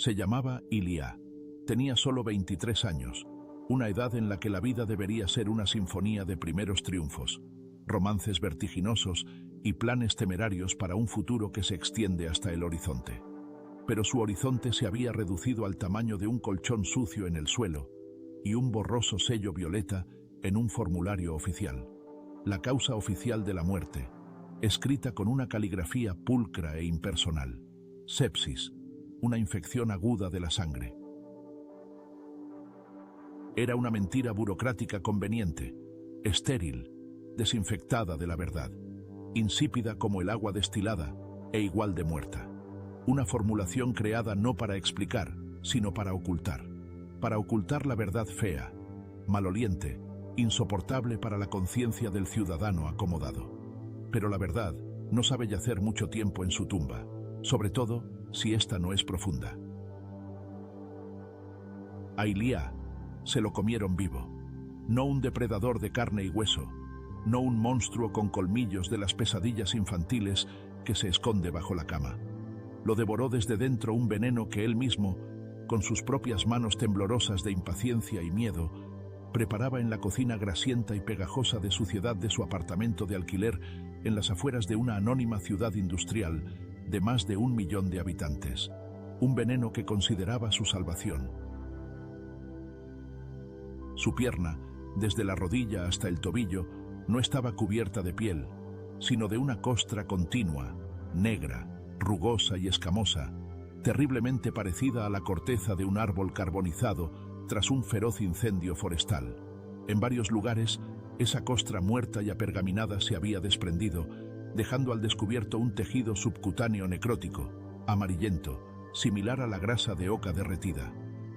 Se llamaba Ilia. Tenía solo 23 años, una edad en la que la vida debería ser una sinfonía de primeros triunfos, romances vertiginosos y planes temerarios para un futuro que se extiende hasta el horizonte. Pero su horizonte se había reducido al tamaño de un colchón sucio en el suelo y un borroso sello violeta en un formulario oficial. La causa oficial de la muerte, escrita con una caligrafía pulcra e impersonal. Sepsis, una infección aguda de la sangre. Era una mentira burocrática conveniente, estéril, desinfectada de la verdad, insípida como el agua destilada e igual de muerta. Una formulación creada no para explicar, sino para ocultar la verdad fea, maloliente, insoportable para la conciencia del ciudadano acomodado. Pero la verdad no sabe yacer mucho tiempo en su tumba, sobre todo si ésta no es profunda. A Ilia se lo comieron vivo, no un depredador de carne y hueso, no un monstruo con colmillos de las pesadillas infantiles que se esconde bajo la cama. Lo devoró desde dentro un veneno que él mismo, con sus propias manos temblorosas de impaciencia y miedo, preparaba en la cocina grasienta y pegajosa de suciedad de su apartamento de alquiler en las afueras de una anónima ciudad industrial de más de 1 millón de habitantes. Un veneno que consideraba su salvación. Su pierna, desde la rodilla hasta el tobillo, no estaba cubierta de piel, sino de una costra continua, negra, rugosa y escamosa, terriblemente parecida a la corteza de un árbol carbonizado tras un feroz incendio forestal. En varios lugares, esa costra muerta y apergaminada se había desprendido, dejando al descubierto un tejido subcutáneo necrótico, amarillento, similar a la grasa de oca derretida.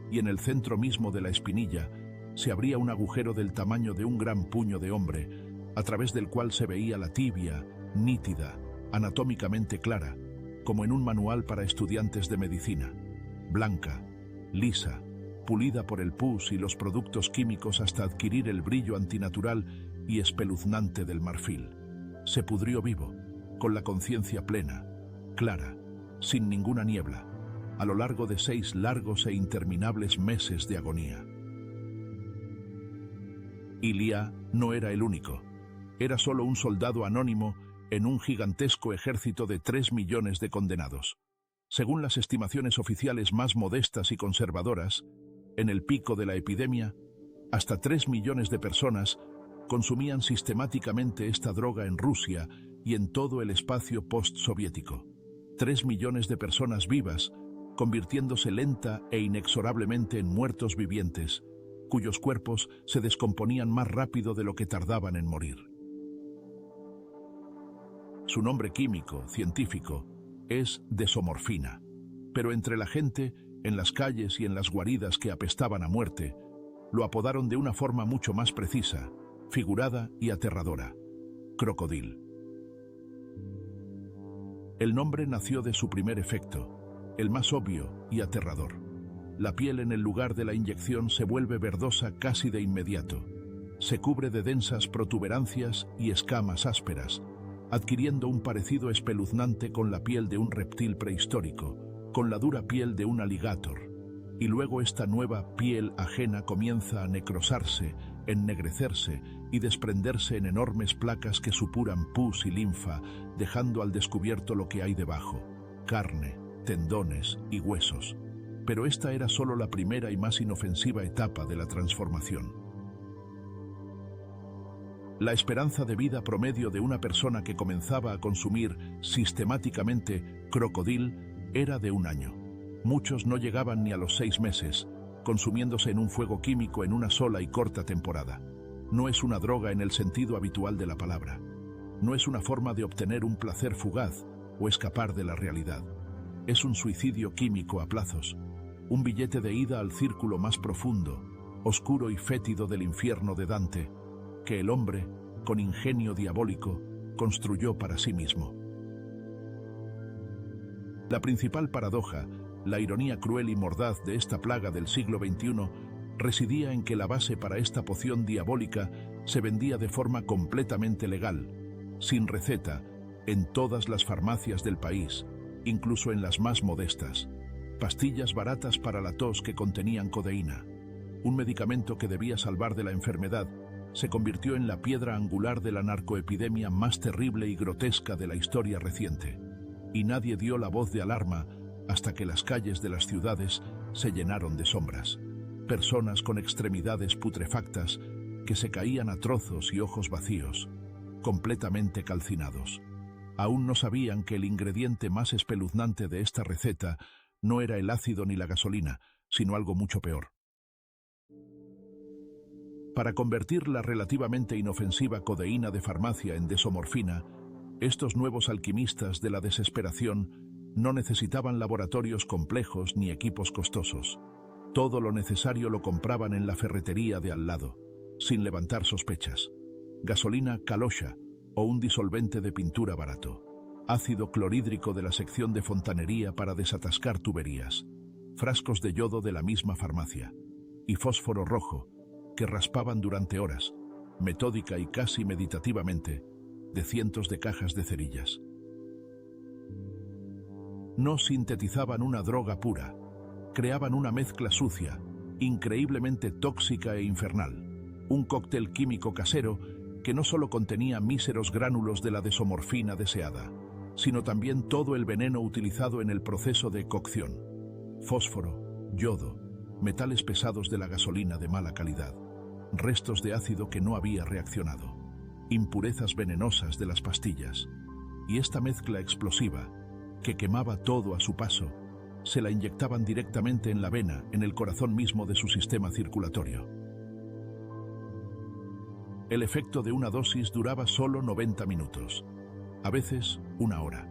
Y en el centro mismo de la espinilla se abría un agujero del tamaño de un gran puño de hombre, a través del cual se veía la tibia, nítida, anatómicamente clara, como en un manual para estudiantes de medicina, blanca, lisa, pulida por el pus y los productos químicos hasta adquirir el brillo antinatural y espeluznante del marfil. Se pudrió vivo, con la conciencia plena, clara, sin ninguna niebla, a lo largo de 6 largos e interminables meses de agonía. Ilia no era el único. Era solo un soldado anónimo en un gigantesco ejército de 3 millones de condenados. Según las estimaciones oficiales más modestas y conservadoras, en el pico de la epidemia, hasta 3 millones de personas consumían sistemáticamente esta droga en Rusia y en todo el espacio postsoviético. 3 millones de personas vivas, convirtiéndose lenta e inexorablemente en muertos vivientes, cuyos cuerpos se descomponían más rápido de lo que tardaban en morir. Su nombre químico, científico, es desomorfina, pero entre la gente, en las calles y en las guaridas que apestaban a muerte, lo apodaron de una forma mucho más precisa, figurada y aterradora: crocodil. El nombre nació de su primer efecto, el más obvio y aterrador. La piel en el lugar de la inyección se vuelve verdosa casi de inmediato. Se cubre de densas protuberancias y escamas ásperas, adquiriendo un parecido espeluznante con la piel de un reptil prehistórico, con la dura piel de un alligator. Y luego esta nueva piel ajena comienza a necrosarse, ennegrecerse y desprenderse en enormes placas que supuran pus y linfa, dejando al descubierto lo que hay debajo: carne, tendones y huesos. Pero esta era solo la primera y más inofensiva etapa de la transformación. La esperanza de vida promedio de una persona que comenzaba a consumir sistemáticamente crocodil era de 1 año. Muchos no llegaban ni a los 6 meses, consumiéndose en un fuego químico en una sola y corta temporada. No es una droga en el sentido habitual de la palabra. No es una forma de obtener un placer fugaz o escapar de la realidad. Es un suicidio químico a plazos, un billete de ida al círculo más profundo, oscuro y fétido del infierno de Dante, que el hombre, con ingenio diabólico, construyó para sí mismo. La principal paradoja, la ironía cruel y mordaz de esta plaga del siglo XXI, residía en que la base para esta poción diabólica se vendía de forma completamente legal, sin receta, en todas las farmacias del país, incluso en las más modestas. pastillas baratas para la tos que contenían codeína. Un medicamento que debía salvar de la enfermedad se convirtió en la piedra angular de la narcoepidemia más terrible y grotesca de la historia reciente. Y nadie dio la voz de alarma hasta que las calles de las ciudades se llenaron de sombras. Personas con extremidades putrefactas que se caían a trozos y ojos vacíos, completamente calcinados. Aún no sabían que el ingrediente más espeluznante de esta receta no era el ácido ni la gasolina, sino algo mucho peor. Para convertir la relativamente inofensiva codeína de farmacia en desomorfina, estos nuevos alquimistas de la desesperación no necesitaban laboratorios complejos ni equipos costosos. Todo lo necesario lo compraban en la ferretería de al lado, sin levantar sospechas. Gasolina Kalosha o un disolvente de pintura barato. Ácido clorhídrico de la sección de fontanería para desatascar tuberías. Frascos de yodo de la misma farmacia. Y fósforo rojo, que raspaban durante horas, metódica y casi meditativamente, de cientos de cajas de cerillas. No sintetizaban una droga pura, creaban una mezcla sucia, increíblemente tóxica e infernal, un cóctel químico casero que no solo contenía míseros gránulos de la desomorfina deseada, sino también todo el veneno utilizado en el proceso de cocción. Fósforo, yodo, metales pesados de la gasolina de mala calidad, restos de ácido que no había reaccionado, impurezas venenosas de las pastillas, y esta mezcla explosiva, que quemaba todo a su paso, se la inyectaban directamente en la vena, en el corazón mismo de su sistema circulatorio. El efecto de una dosis duraba solo 90 minutos, a veces una hora,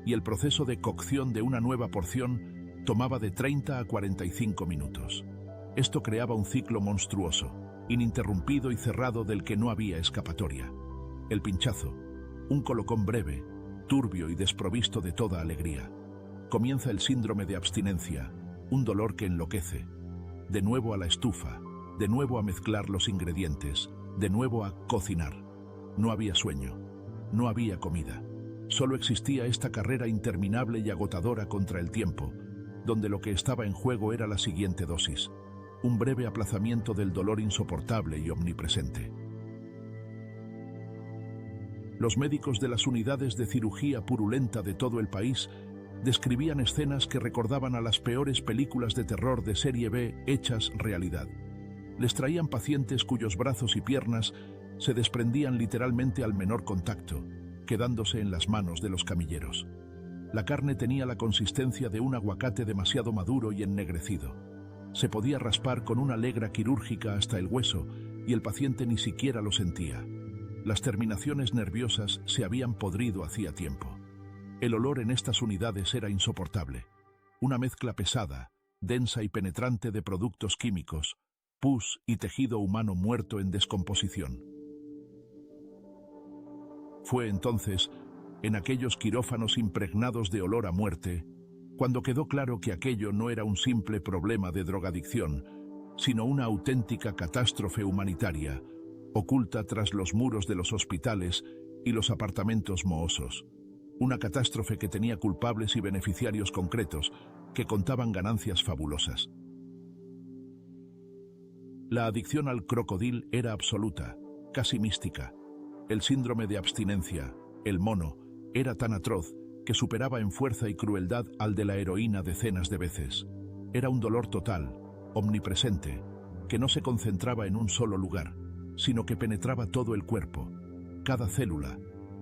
y el proceso de cocción de una nueva porción tomaba de 30 a 45 minutos. Esto creaba un ciclo monstruoso, ininterrumpido y cerrado del que no había escapatoria. El pinchazo, un colocón breve, turbio y desprovisto de toda alegría. Comienza el síndrome de abstinencia, un dolor que enloquece. De nuevo a la estufa, de nuevo a mezclar los ingredientes, de nuevo a cocinar. No había sueño, no había comida. Solo existía esta carrera interminable y agotadora contra el tiempo, donde lo que estaba en juego era la siguiente dosis, un breve aplazamiento del dolor insoportable y omnipresente. Los médicos de las unidades de cirugía purulenta de todo el país describían escenas que recordaban a las peores películas de terror de serie B hechas realidad. Les traían pacientes cuyos brazos y piernas se desprendían literalmente al menor contacto, quedándose en las manos de los camilleros. La carne tenía la consistencia de un aguacate demasiado maduro y ennegrecido. Se podía raspar con una legra quirúrgica hasta el hueso y el paciente ni siquiera lo sentía. Las terminaciones nerviosas se habían podrido hacía tiempo. El olor en estas unidades era insoportable. Una mezcla pesada, densa y penetrante de productos químicos, pus y tejido humano muerto en descomposición. Fue entonces, en aquellos quirófanos impregnados de olor a muerte, cuando quedó claro que aquello no era un simple problema de drogadicción, sino una auténtica catástrofe humanitaria, oculta tras los muros de los hospitales y los apartamentos mohosos. Una catástrofe que tenía culpables y beneficiarios concretos, que contaban ganancias fabulosas. La adicción al crocodil era absoluta, casi mística. El síndrome de abstinencia, el mono, era tan atroz que superaba en fuerza y crueldad al de la heroína decenas de veces. Era un dolor total, omnipresente, que no se concentraba en un solo lugar, sino que penetraba todo el cuerpo, cada célula,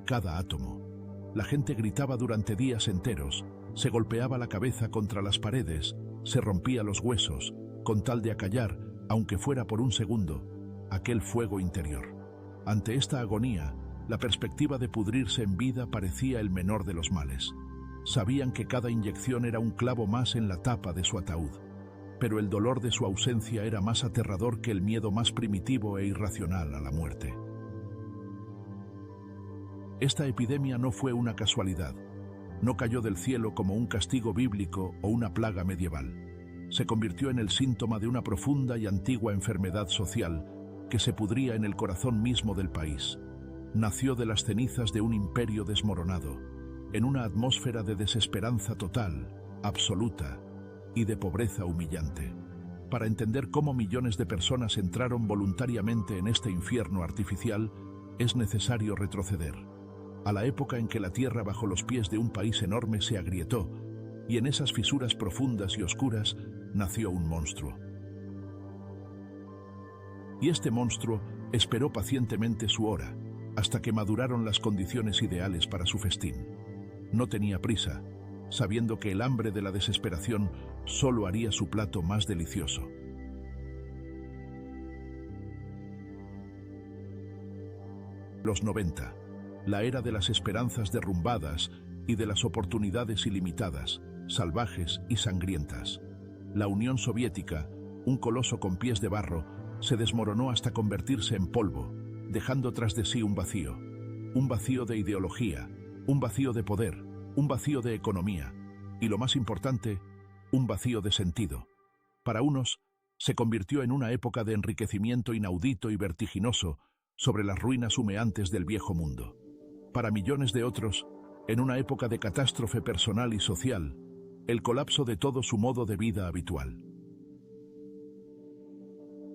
cada átomo. La gente gritaba durante días enteros, se golpeaba la cabeza contra las paredes, se rompía los huesos, con tal de acallar, aunque fuera por un segundo, aquel fuego interior. Ante esta agonía, la perspectiva de pudrirse en vida parecía el menor de los males. Sabían que cada inyección era un clavo más en la tapa de su ataúd, pero el dolor de su ausencia era más aterrador que el miedo más primitivo e irracional a la muerte. Esta epidemia no fue una casualidad, no cayó del cielo como un castigo bíblico o una plaga medieval. Se convirtió en el síntoma de una profunda y antigua enfermedad social que se pudría en el corazón mismo del país. Nació de las cenizas de un imperio desmoronado, en una atmósfera de desesperanza total, absoluta, y de pobreza humillante. Para entender cómo millones de personas entraron voluntariamente en este infierno artificial, es necesario retroceder a la época en que la tierra bajo los pies de un país enorme se agrietó, y en esas fisuras profundas y oscuras nació un monstruo. Y este monstruo esperó pacientemente su hora, hasta que maduraron las condiciones ideales para su festín. No tenía prisa, sabiendo que el hambre de la desesperación solo haría su plato más delicioso. Los 90, la era de las esperanzas derrumbadas y de las oportunidades ilimitadas, salvajes y sangrientas. La Unión Soviética, un coloso con pies de barro, se desmoronó hasta convertirse en polvo, dejando tras de sí un vacío de ideología, un vacío de poder, un vacío de economía y, lo más importante, un vacío de sentido. Para unos, se convirtió en una época de enriquecimiento inaudito y vertiginoso sobre las ruinas humeantes del viejo mundo. Para millones de otros, en una época de catástrofe personal y social, el colapso de todo su modo de vida habitual.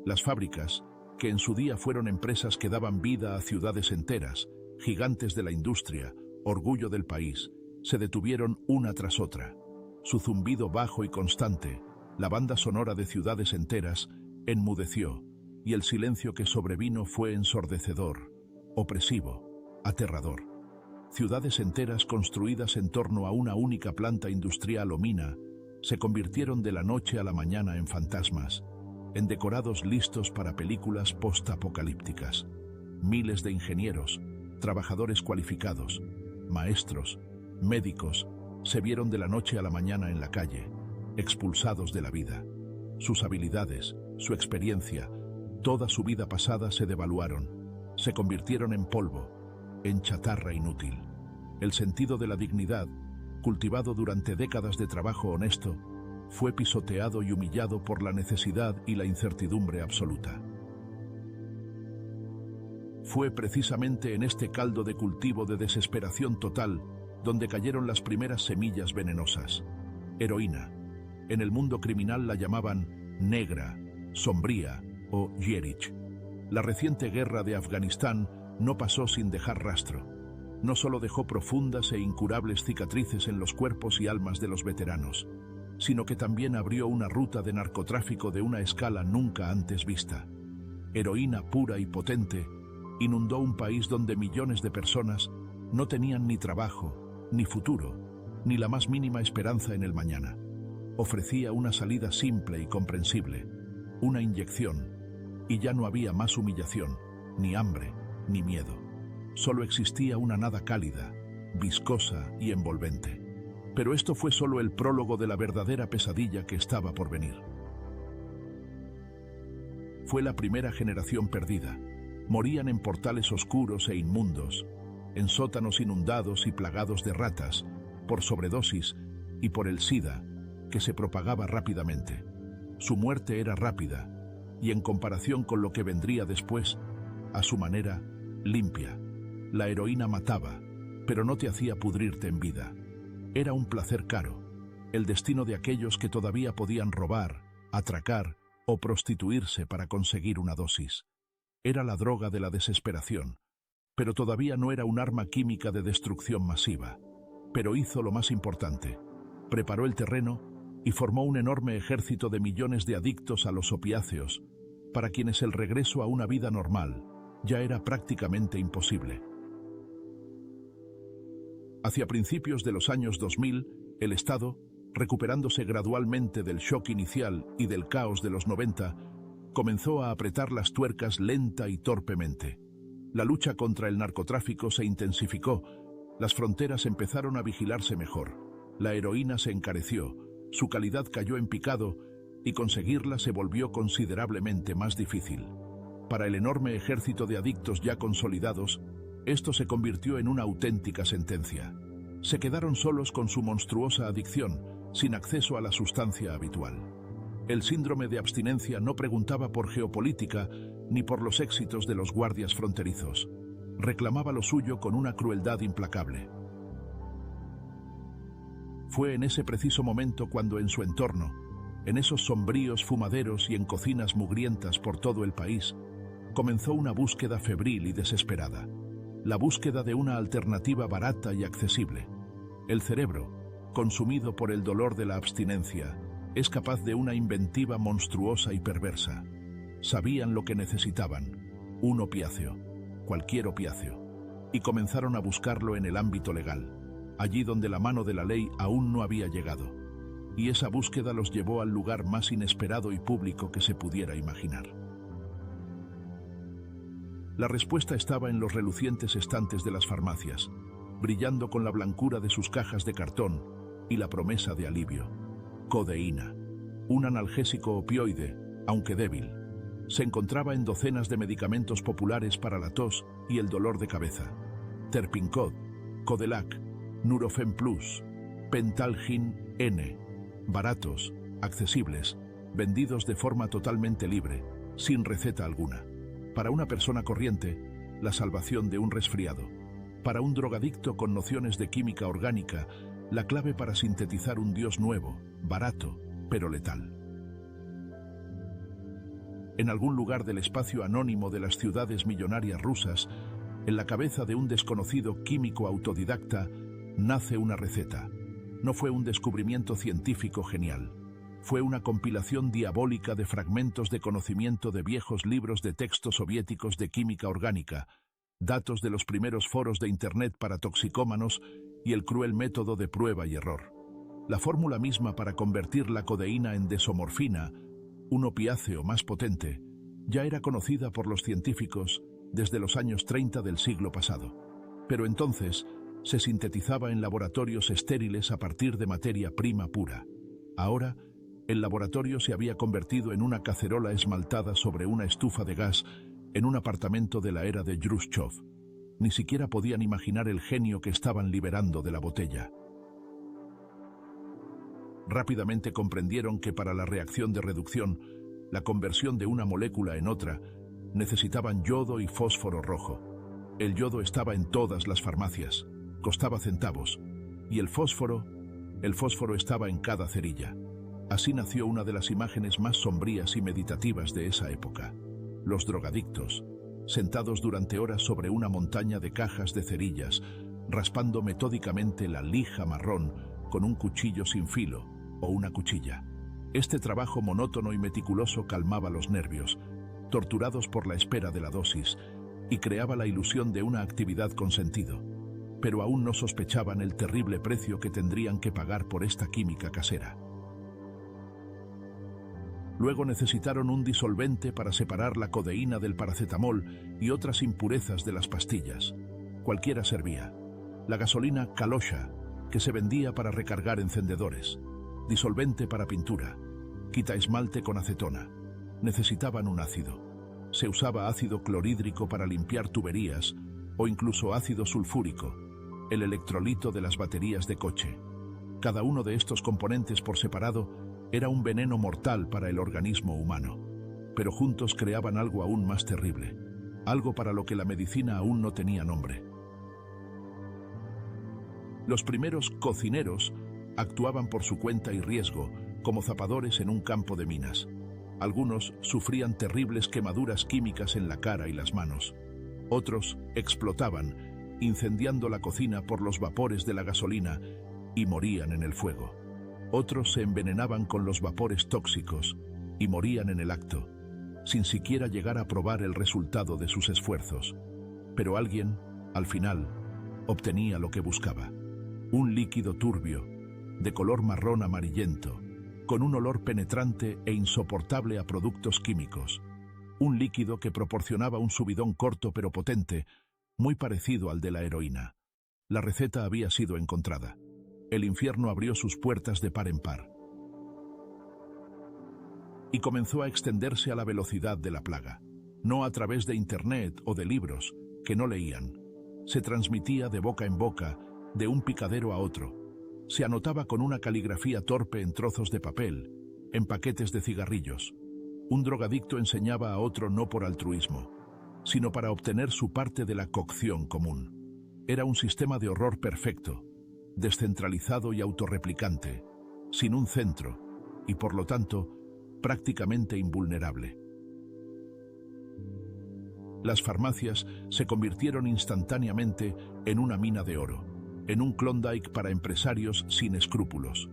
Las fábricas, que en su día fueron empresas que daban vida a ciudades enteras, gigantes de la industria, orgullo del país, se detuvieron una tras otra. Su zumbido bajo y constante, la banda sonora de ciudades enteras, enmudeció, y el silencio que sobrevino fue ensordecedor, opresivo, aterrador. Ciudades enteras construidas en torno a una única planta industrial o mina se convirtieron de la noche a la mañana en fantasmas, en decorados listos para películas post-apocalípticas. Miles de ingenieros, trabajadores cualificados, maestros, médicos, se vieron de la noche a la mañana en la calle, expulsados de la vida. Sus habilidades, su experiencia, toda su vida pasada se devaluaron, se convirtieron en polvo, en chatarra inútil. El sentido de la dignidad, cultivado durante décadas de trabajo honesto, fue pisoteado y humillado por la necesidad y la incertidumbre absoluta. Fue precisamente en este caldo de cultivo de desesperación total donde cayeron las primeras semillas venenosas. Heroína. En el mundo criminal la llamaban negra, sombría o Yerich. La reciente guerra de Afganistán no pasó sin dejar rastro. No solo dejó profundas e incurables cicatrices en los cuerpos y almas de los veteranos, sino que también abrió una ruta de narcotráfico de una escala nunca antes vista. Heroína pura y potente inundó un país donde millones de personas no tenían ni trabajo, ni futuro, ni la más mínima esperanza en el mañana. Ofrecía una salida simple y comprensible, una inyección, y ya no había más humillación, ni hambre, ni miedo. Solo existía una nada cálida, viscosa y envolvente. Pero esto fue solo el prólogo de la verdadera pesadilla que estaba por venir. Fue la primera generación perdida. Morían en portales oscuros e inmundos, en sótanos inundados y plagados de ratas, por sobredosis y por el SIDA, que se propagaba rápidamente. Su muerte era rápida, y en comparación con lo que vendría después, a su manera, limpia. La heroína mataba, pero no te hacía pudrirte en vida. Era un placer caro, el destino de aquellos que todavía podían robar, atracar o prostituirse para conseguir una dosis. Era la droga de la desesperación, pero todavía no era un arma química de destrucción masiva. Pero hizo lo más importante: preparó el terreno y formó un enorme ejército de millones de adictos a los opiáceos, para quienes el regreso a una vida normal ya era prácticamente imposible. Hacia principios de los años 2000, el Estado, recuperándose gradualmente del shock inicial y del caos de los 90, comenzó a apretar las tuercas lenta y torpemente. La lucha contra el narcotráfico se intensificó, las fronteras empezaron a vigilarse mejor, la heroína se encareció, su calidad cayó en picado y conseguirla se volvió considerablemente más difícil. Para el enorme ejército de adictos ya consolidados, esto se convirtió en una auténtica sentencia. Se quedaron solos con su monstruosa adicción, sin acceso a la sustancia habitual. El síndrome de abstinencia no preguntaba por geopolítica ni por los éxitos de los guardias fronterizos. Reclamaba lo suyo con una crueldad implacable. Fue en ese preciso momento cuando en su entorno, En esos sombríos fumaderos y en cocinas mugrientas por todo el país, comenzó una búsqueda febril y desesperada. La búsqueda de una alternativa barata y accesible. El cerebro, consumido por el dolor de la abstinencia, es capaz de una inventiva monstruosa y perversa. Sabían lo que necesitaban, un opiáceo, cualquier opiáceo, y comenzaron a buscarlo en el ámbito legal, allí donde la mano de la ley aún no había llegado. Y esa búsqueda los llevó al lugar más inesperado y público que se pudiera imaginar. La respuesta estaba en los relucientes estantes de las farmacias, brillando con la blancura de sus cajas de cartón y la promesa de alivio. Codeína, un analgésico opioide, aunque débil. Se encontraba en docenas de medicamentos populares para la tos y el dolor de cabeza. Terpincod, Codelac, Nurofen Plus, Pentalgin N. Baratos, accesibles, vendidos de forma totalmente libre, sin receta alguna. Para una persona corriente, la salvación de un resfriado. Para un drogadicto con nociones de química orgánica, la clave para sintetizar un dios nuevo, barato, pero letal. En algún lugar del espacio anónimo de las ciudades millonarias rusas, en la cabeza de un desconocido químico autodidacta, nace una receta. No fue un descubrimiento científico genial. Fue una compilación diabólica de fragmentos de conocimiento de viejos libros de texto soviéticos de química orgánica, datos de los primeros foros de Internet para toxicómanos y el cruel método de prueba y error. La fórmula misma para convertir la codeína en desomorfina, un opiáceo más potente, ya era conocida por los científicos desde los años 30 del siglo pasado. Pero entonces se sintetizaba en laboratorios estériles a partir de materia prima pura. Ahora, el laboratorio se había convertido en una cacerola esmaltada sobre una estufa de gas en un apartamento de la era de Khrushchev. Ni siquiera podían imaginar el genio que estaban liberando de la botella. Rápidamente comprendieron que para la reacción de reducción, la conversión de una molécula en otra, necesitaban yodo y fósforo rojo. El yodo estaba en todas las farmacias, costaba centavos, y el fósforo estaba en cada cerilla. Así nació una de las imágenes más sombrías y meditativas de esa época. Los drogadictos, sentados durante horas sobre una montaña de cajas de cerillas, raspando metódicamente la lija marrón con un cuchillo sin filo o una cuchilla. Este trabajo monótono y meticuloso calmaba los nervios, torturados por la espera de la dosis, y creaba la ilusión de una actividad con sentido. Pero aún no sospechaban el terrible precio que tendrían que pagar por esta química casera. Luego necesitaron un disolvente para separar la codeína del paracetamol y otras impurezas de las pastillas. Cualquiera servía. La gasolina Kalosha, que se vendía para recargar encendedores. Disolvente para pintura. Quitaesmalte con acetona. Necesitaban un ácido. Se usaba ácido clorhídrico para limpiar tuberías o incluso ácido sulfúrico, el electrolito de las baterías de coche. Cada uno de estos componentes por separado era un veneno mortal para el organismo humano, pero juntos creaban algo aún más terrible, algo para lo que la medicina aún no tenía nombre. Los primeros cocineros actuaban por su cuenta y riesgo, como zapadores en un campo de minas. Algunos sufrían terribles quemaduras químicas en la cara y las manos. Otros explotaban, incendiando la cocina por los vapores de la gasolina, y morían en el fuego. Otros se envenenaban con los vapores tóxicos y morían en el acto, sin siquiera llegar a probar el resultado de sus esfuerzos. Pero alguien, al final, obtenía lo que buscaba. Un líquido turbio, de color marrón amarillento, con un olor penetrante e insoportable a productos químicos. Un líquido que proporcionaba un subidón corto pero potente, muy parecido al de la heroína. La receta había sido encontrada. El infierno abrió sus puertas de par en par. Y comenzó a extenderse a la velocidad de la plaga. No a través de Internet o de libros, que no leían. Se transmitía de boca en boca, de un picadero a otro. Se anotaba con una caligrafía torpe en trozos de papel, en paquetes de cigarrillos. Un drogadicto enseñaba a otro no por altruismo, sino para obtener su parte de la cocción común. Era un sistema de horror perfecto, descentralizado y autorreplicante, sin un centro, y por lo tanto, prácticamente invulnerable. Las farmacias se convirtieron instantáneamente en una mina de oro, en un Klondike para empresarios sin escrúpulos.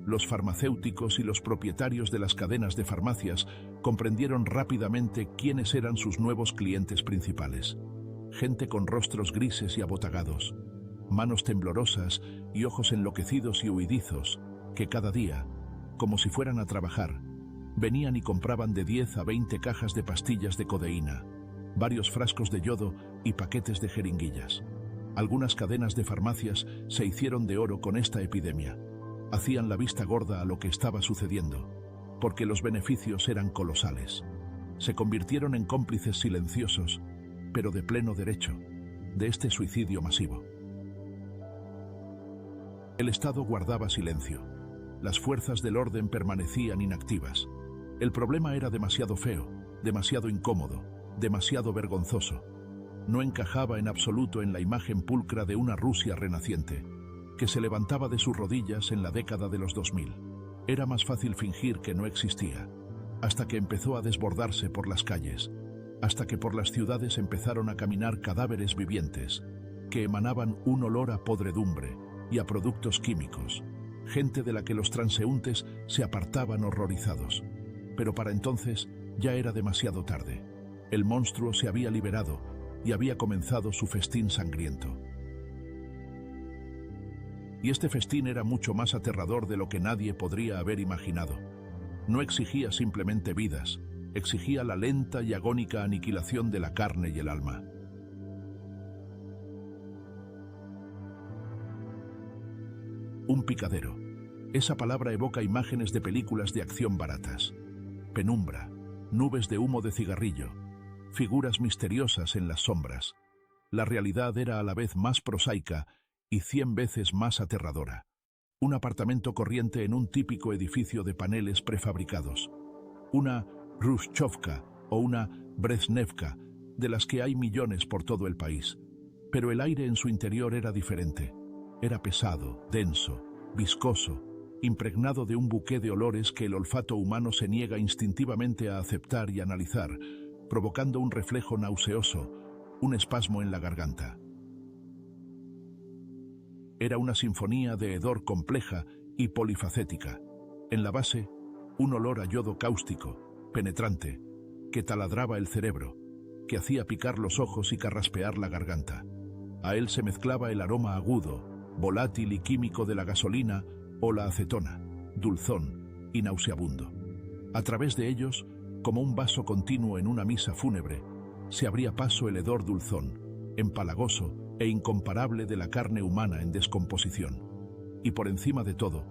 Los farmacéuticos y los propietarios de las cadenas de farmacias comprendieron rápidamente quiénes eran sus nuevos clientes principales. Gente con rostros grises y abotagados, manos temblorosas y ojos enloquecidos y huidizos, que cada día, como si fueran a trabajar, venían y compraban de 10 a 20 cajas de pastillas de codeína, varios frascos de yodo y paquetes de jeringuillas. Algunas cadenas de farmacias se hicieron de oro con esta epidemia. Hacían la vista gorda a lo que estaba sucediendo, porque los beneficios eran colosales. Se convirtieron en cómplices silenciosos, pero de pleno derecho, de este suicidio masivo. El Estado guardaba silencio. Las fuerzas del orden permanecían inactivas. El problema era demasiado feo, demasiado incómodo, demasiado vergonzoso. No encajaba en absoluto en la imagen pulcra de una Rusia renaciente, que se levantaba de sus rodillas en la década de los 2000. Era más fácil fingir que no existía, hasta que empezó a desbordarse por las calles, hasta que por las ciudades empezaron a caminar cadáveres vivientes, que emanaban un olor a podredumbre y a productos químicos, gente de la que los transeúntes se apartaban horrorizados. Pero para entonces ya era demasiado tarde. El monstruo se había liberado y había comenzado su festín sangriento. Y este festín era mucho más aterrador de lo que nadie podría haber imaginado. No exigía simplemente vidas, exigía la lenta y agónica aniquilación de la carne y el alma. Un picadero. Esa palabra evoca imágenes de películas de acción baratas. Penumbra, nubes de humo de cigarrillo, figuras misteriosas en las sombras. La realidad era a la vez más prosaica y 100 veces más aterradora. Un apartamento corriente en un típico edificio de paneles prefabricados. Una Hrushchevka o una Brezhnevka, de las que hay millones por todo el país. Pero el aire en su interior era diferente. Era pesado, denso, viscoso, impregnado de un buqué de olores que el olfato humano se niega instintivamente a aceptar y analizar, provocando un reflejo nauseoso, un espasmo en la garganta. Era una sinfonía de hedor compleja y polifacética. En la base, un olor a yodo cáustico, penetrante, que taladraba el cerebro, que hacía picar los ojos y carraspear la garganta. A él se mezclaba el aroma agudo, volátil y químico de la gasolina o la acetona, dulzón y nauseabundo. A través de ellos, como un vaso continuo en una misa fúnebre, se abría paso el hedor dulzón, empalagoso e incomparable de la carne humana en descomposición. Y por encima de todo,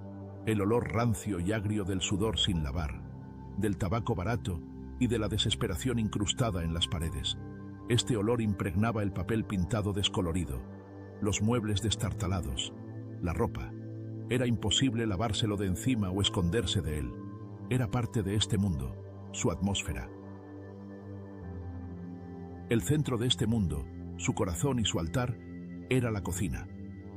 el olor rancio y agrio del sudor sin lavar, del tabaco barato y de la desesperación incrustada en las paredes. Este olor impregnaba el papel pintado descolorido, los muebles destartalados, la ropa. Era imposible lavárselo de encima o esconderse de él. Era parte de este mundo, su atmósfera. El centro de este mundo, su corazón y su altar, era la cocina.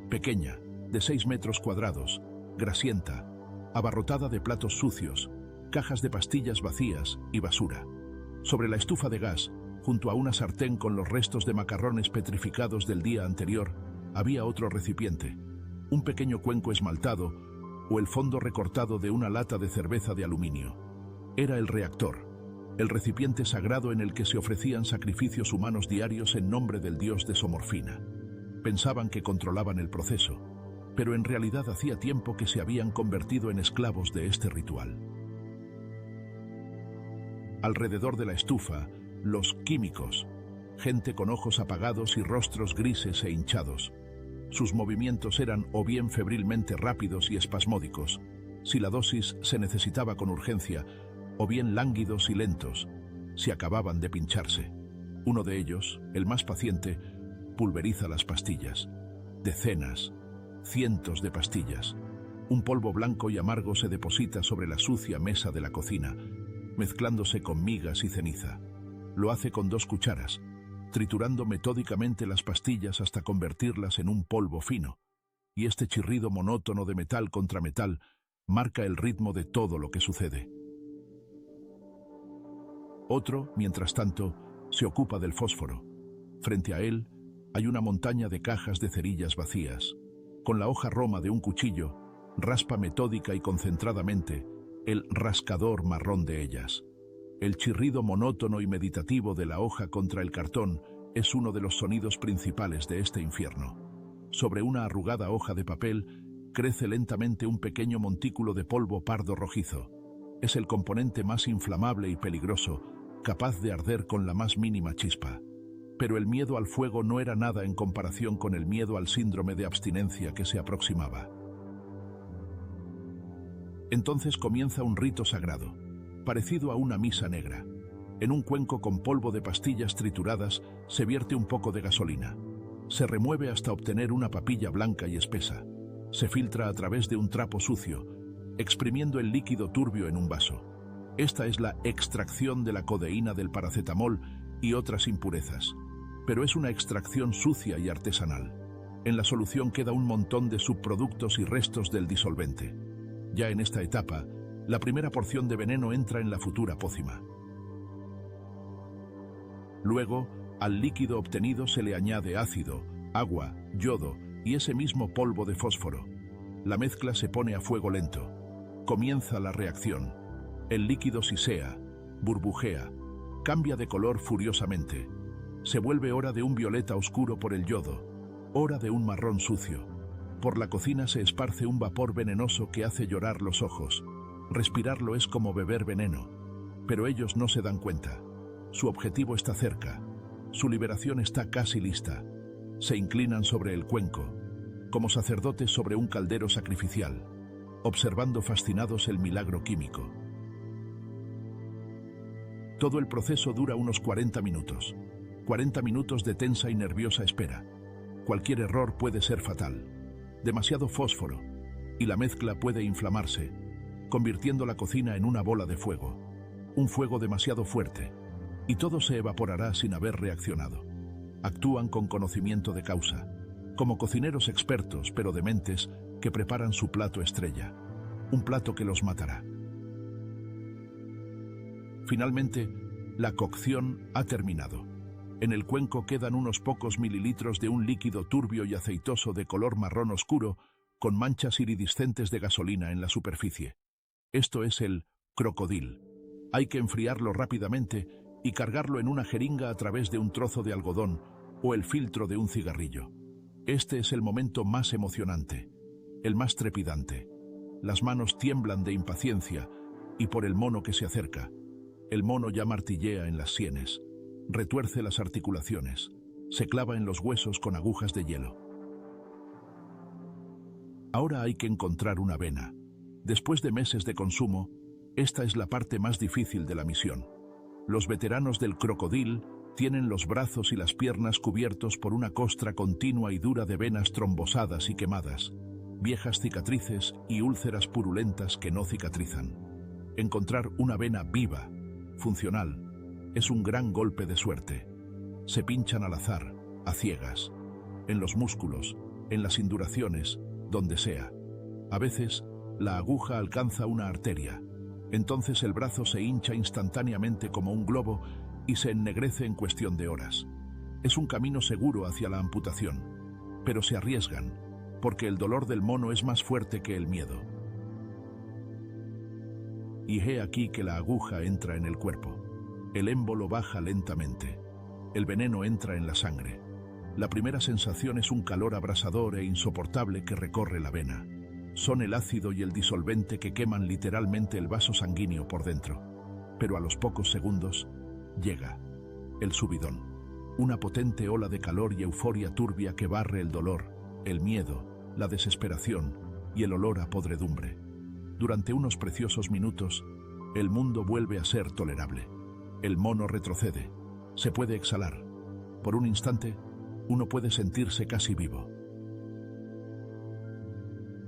Pequeña, de 6 metros cuadrados, grasienta, abarrotada de platos sucios, cajas de pastillas vacías y basura. Sobre la estufa de gas, junto a una sartén con los restos de macarrones petrificados del día anterior, había otro recipiente, un pequeño cuenco esmaltado o el fondo recortado de una lata de cerveza de aluminio. Era el reactor, el recipiente sagrado en el que se ofrecían sacrificios humanos diarios en nombre del dios de Somorfina. Pensaban que controlaban el proceso, pero en realidad hacía tiempo que se habían convertido en esclavos de este ritual. Alrededor de la estufa, los químicos, gente con ojos apagados y rostros grises e hinchados. Sus movimientos eran o bien febrilmente rápidos y espasmódicos, si la dosis se necesitaba con urgencia, o bien lánguidos y lentos, si acababan de pincharse. Uno de ellos, el más paciente, pulveriza las pastillas. Decenas, cientos de pastillas. Un polvo blanco y amargo se deposita sobre la sucia mesa de la cocina, mezclándose con migas y ceniza. Lo hace con 2 cucharas, triturando metódicamente las pastillas hasta convertirlas en un polvo fino, y este chirrido monótono de metal contra metal marca el ritmo de todo lo que sucede. Otro, mientras tanto, se ocupa del fósforo. Frente a él hay una montaña de cajas de cerillas vacías. Con la hoja roma de un cuchillo, raspa metódica y concentradamente el rascador marrón de ellas. El chirrido monótono y meditativo de la hoja contra el cartón es uno de los sonidos principales de este infierno. Sobre una arrugada hoja de papel crece lentamente un pequeño montículo de polvo pardo rojizo. Es el componente más inflamable y peligroso, capaz de arder con la más mínima chispa. Pero el miedo al fuego no era nada en comparación con el miedo al síndrome de abstinencia que se aproximaba. Entonces comienza un rito sagrado, parecido a una misa negra. En un cuenco con polvo de pastillas trituradas se vierte un poco de gasolina. Se remueve hasta obtener una papilla blanca y espesa. Se filtra a través de un trapo sucio, exprimiendo el líquido turbio en un vaso. Esta es la extracción de la codeína del paracetamol y otras impurezas. Pero es una extracción sucia y artesanal. En la solución queda un montón de subproductos y restos del disolvente. Ya en esta etapa, la primera porción de veneno entra en la futura pócima. Luego, al líquido obtenido se le añade ácido, agua, yodo y ese mismo polvo de fósforo. La mezcla se pone a fuego lento. Comienza la reacción. El líquido sisea, burbujea, cambia de color furiosamente. Se vuelve hora de un violeta oscuro por el yodo, hora de un marrón sucio. Por la cocina se esparce un vapor venenoso que hace llorar los ojos. Respirarlo es como beber veneno. Pero ellos no se dan cuenta. Su objetivo está cerca. Su liberación está casi lista. Se inclinan sobre el cuenco, como sacerdotes sobre un caldero sacrificial, observando fascinados el milagro químico. Todo el proceso dura unos 40 minutos. 40 minutos de tensa y nerviosa espera. Cualquier error puede ser fatal. Demasiado fósforo, y la mezcla puede inflamarse, convirtiendo la cocina en una bola de fuego. Un fuego demasiado fuerte, y todo se evaporará sin haber reaccionado. Actúan con conocimiento de causa, como cocineros expertos pero dementes que preparan su plato estrella, un plato que los matará. Finalmente, la cocción ha terminado. En el cuenco quedan unos pocos mililitros de un líquido turbio y aceitoso de color marrón oscuro, con manchas iridiscentes de gasolina en la superficie. Esto es el crocodil. Hay que enfriarlo rápidamente y cargarlo en una jeringa a través de un trozo de algodón o el filtro de un cigarrillo. Este es el momento más emocionante, el más trepidante. Las manos tiemblan de impaciencia y por el mono que se acerca. El mono ya martillea en las sienes, retuerce las articulaciones, se clava en los huesos con agujas de hielo. Ahora hay que encontrar una vena. Después de meses de consumo, esta es la parte más difícil de la misión. Los veteranos del crocodil tienen los brazos y las piernas cubiertos por una costra continua y dura de venas trombosadas y quemadas, viejas cicatrices y úlceras purulentas que no cicatrizan. Encontrar una vena viva, funcional, es un gran golpe de suerte. Se pinchan al azar, a ciegas, en los músculos, en las induraciones, donde sea. A veces, la aguja alcanza una arteria. Entonces el brazo se hincha instantáneamente como un globo y se ennegrece en cuestión de horas. Es un camino seguro hacia la amputación, pero se arriesgan, porque el dolor del mono es más fuerte que el miedo. Y he aquí que la aguja entra en el cuerpo. El émbolo baja lentamente. El veneno entra en la sangre. La primera sensación es un calor abrasador e insoportable que recorre la vena. Son el ácido y el disolvente que queman literalmente el vaso sanguíneo por dentro. Pero a los pocos segundos, llega el subidón. Una potente ola de calor y euforia turbia que barre el dolor, el miedo, la desesperación y el olor a podredumbre. Durante unos preciosos minutos, el mundo vuelve a ser tolerable. El mono retrocede. Se puede exhalar. Por un instante, uno puede sentirse casi vivo.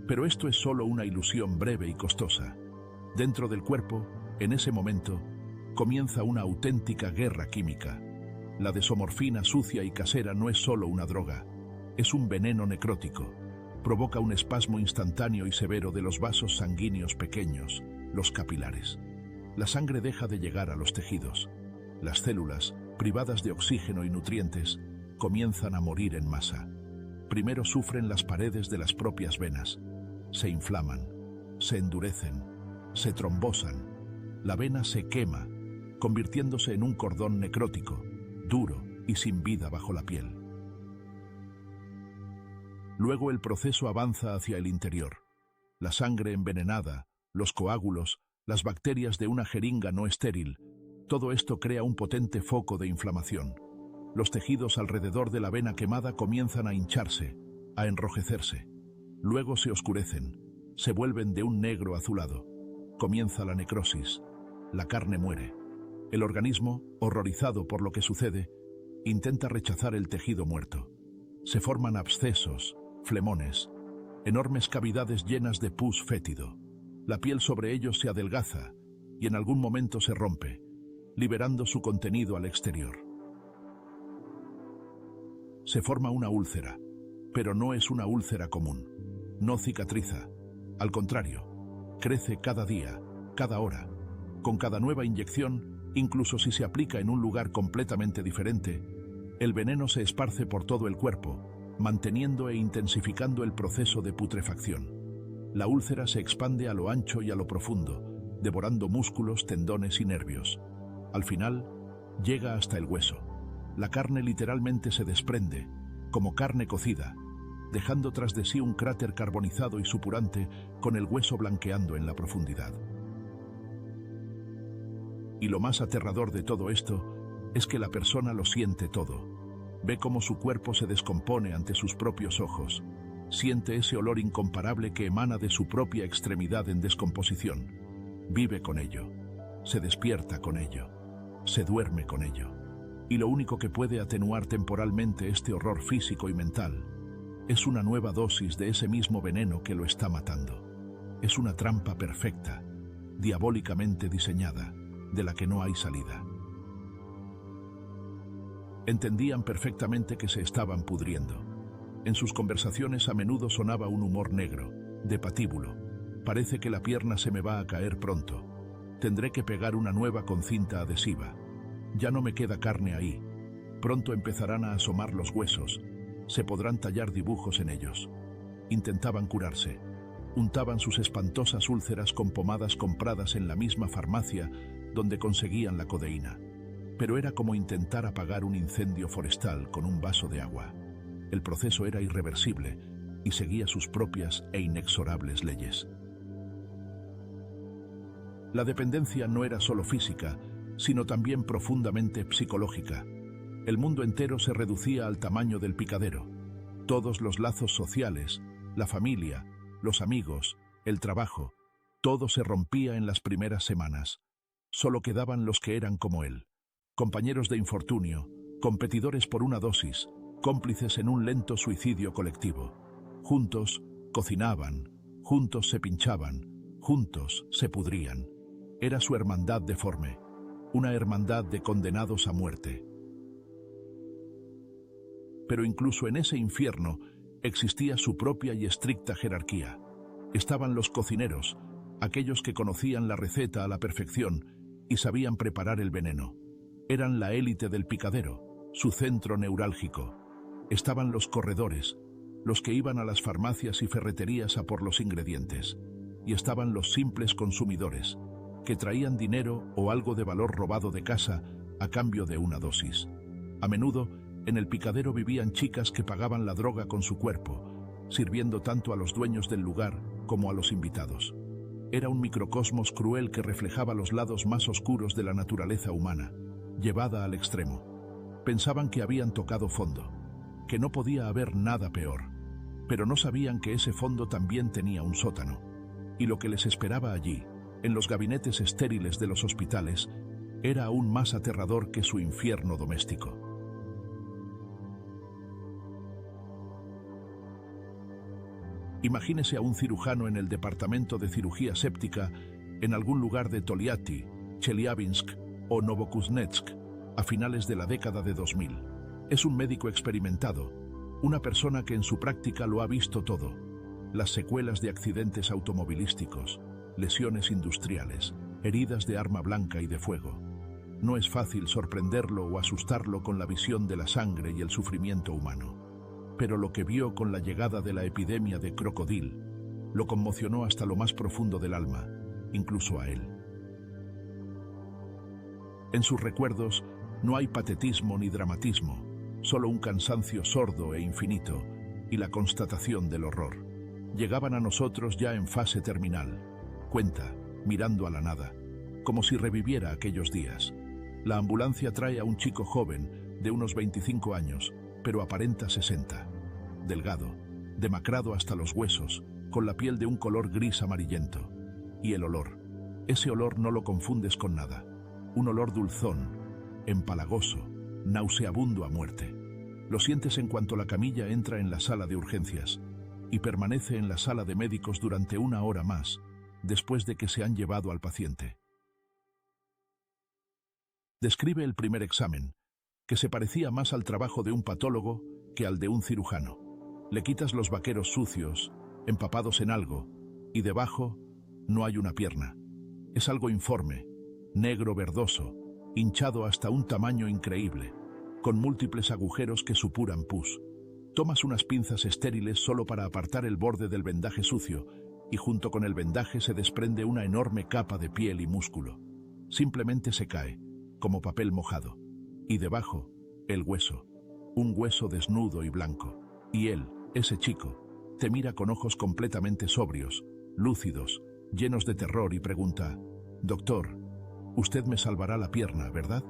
Pero esto es solo una ilusión breve y costosa. Dentro del cuerpo, en ese momento, comienza una auténtica guerra química. La desomorfina sucia y casera no es solo una droga, es un veneno necrótico. provoca un espasmo instantáneo y severo de los vasos sanguíneos pequeños, los capilares. La sangre deja de llegar a los tejidos. Las células, privadas de oxígeno y nutrientes, comienzan a morir en masa. Primero sufren las paredes de las propias venas. Se inflaman, se endurecen, se trombosan. La vena se quema, convirtiéndose en un cordón necrótico, duro y sin vida bajo la piel. Luego el proceso avanza hacia el interior. La sangre envenenada, los coágulos, las bacterias de una jeringa no estéril, todo esto crea un potente foco de inflamación. Los tejidos alrededor de la vena quemada comienzan a hincharse, a enrojecerse. Luego se oscurecen, se vuelven de un negro azulado. Comienza la necrosis. La carne muere. El organismo, horrorizado por lo que sucede, intenta rechazar el tejido muerto. Se forman abscesos, flemones, enormes cavidades llenas de pus fétido. La piel sobre ellos se adelgaza y en algún momento se rompe, liberando su contenido al exterior. Se forma una úlcera, pero no es una úlcera común. No cicatriza. Al contrario, crece cada día, cada hora. Con cada nueva inyección, incluso si se aplica en un lugar completamente diferente, el veneno se esparce por todo el cuerpo, manteniendo e intensificando el proceso de putrefacción. La úlcera se expande a lo ancho y a lo profundo, devorando músculos, tendones y nervios. Al final, llega hasta el hueso. La carne literalmente se desprende, como carne cocida, dejando tras de sí un cráter carbonizado y supurante con el hueso blanqueando en la profundidad. Y lo más aterrador de todo esto es que la persona lo siente todo. Ve cómo su cuerpo se descompone ante sus propios ojos. Siente ese olor incomparable que emana de su propia extremidad en descomposición. Vive con ello. Se despierta con ello. Se duerme con ello. Y lo único que puede atenuar temporalmente este horror físico y mental es una nueva dosis de ese mismo veneno que lo está matando. Es una trampa perfecta, diabólicamente diseñada, de la que no hay salida. Entendían perfectamente que se estaban pudriendo. En sus conversaciones a menudo sonaba un humor negro, de patíbulo. Parece que la pierna se me va a caer pronto. Tendré que pegar una nueva con cinta adhesiva. Ya no me queda carne ahí. Pronto empezarán a asomar los huesos. Se podrán tallar dibujos en ellos. Intentaban curarse. Untaban sus espantosas úlceras con pomadas compradas en la misma farmacia donde conseguían la codeína. Pero era como intentar apagar un incendio forestal con un vaso de agua. El proceso era irreversible y seguía sus propias e inexorables leyes. La dependencia no era solo física, sino también profundamente psicológica. El mundo entero se reducía al tamaño del picadero. Todos los lazos sociales, la familia, los amigos, el trabajo, todo se rompía en las primeras semanas. Solo quedaban los que eran como él. Compañeros de infortunio, competidores por una dosis, cómplices en un lento suicidio colectivo. Juntos cocinaban, juntos se pinchaban, juntos se pudrían. Era su hermandad deforme, una hermandad de condenados a muerte. Pero incluso en ese infierno existía su propia y estricta jerarquía. Estaban los cocineros, aquellos que conocían la receta a la perfección y sabían preparar el veneno. Eran la élite del picadero, su centro neurálgico. Estaban los corredores, los que iban a las farmacias y ferreterías a por los ingredientes. Y estaban los simples consumidores, que traían dinero o algo de valor robado de casa a cambio de una dosis. A menudo, en el picadero vivían chicas que pagaban la droga con su cuerpo, sirviendo tanto a los dueños del lugar como a los invitados. Era un microcosmos cruel que reflejaba los lados más oscuros de la naturaleza humana, llevada al extremo. Pensaban que habían tocado fondo, que no podía haber nada peor, pero no sabían que ese fondo también tenía un sótano, y lo que les esperaba allí, en los gabinetes estériles de los hospitales, era aún más aterrador que su infierno doméstico. Imagínese a un cirujano en el departamento de cirugía séptica en algún lugar de Toliati, Chelyabinsk o Novokuznetsk a finales de la década de 2000. Es un médico experimentado, una persona que en su práctica lo ha visto todo. las secuelas de accidentes automovilísticos, lesiones industriales, heridas de arma blanca y de fuego. No es fácil sorprenderlo o asustarlo con la visión de la sangre y el sufrimiento humano. Pero lo que vio con la llegada de la epidemia de crocodil lo conmocionó hasta lo más profundo del alma, incluso a él. En sus recuerdos no hay patetismo ni dramatismo, solo un cansancio sordo e infinito y la constatación del horror. Llegaban a nosotros ya en fase terminal, cuenta, mirando a la nada, como si reviviera aquellos días. La ambulancia trae a un chico joven, de unos 25 años, pero aparenta 60. Delgado, demacrado hasta los huesos, con la piel de un color gris amarillento. Y el olor. Ese olor no lo confundes con nada. Un olor dulzón, empalagoso, nauseabundo a muerte. Lo sientes en cuanto la camilla entra en la sala de urgencias y permanece en la sala de médicos durante 1 hora más, después de que se han llevado al paciente. Describe el primer examen, que se parecía más al trabajo de un patólogo que al de un cirujano. Le quitas los vaqueros sucios, empapados en algo, y debajo no hay una pierna. Es algo informe, negro verdoso, hinchado hasta un tamaño increíble, con múltiples agujeros que supuran pus. Tomas unas pinzas estériles solo para apartar el borde del vendaje sucio, y junto con el vendaje se desprende una enorme capa de piel y músculo. Simplemente se cae, como papel mojado. Y debajo, el hueso. Un hueso desnudo y blanco. Y él, ese chico, te mira con ojos completamente sobrios, lúcidos, llenos de terror y pregunta: «Doctor, usted me salvará la pierna, ¿verdad?».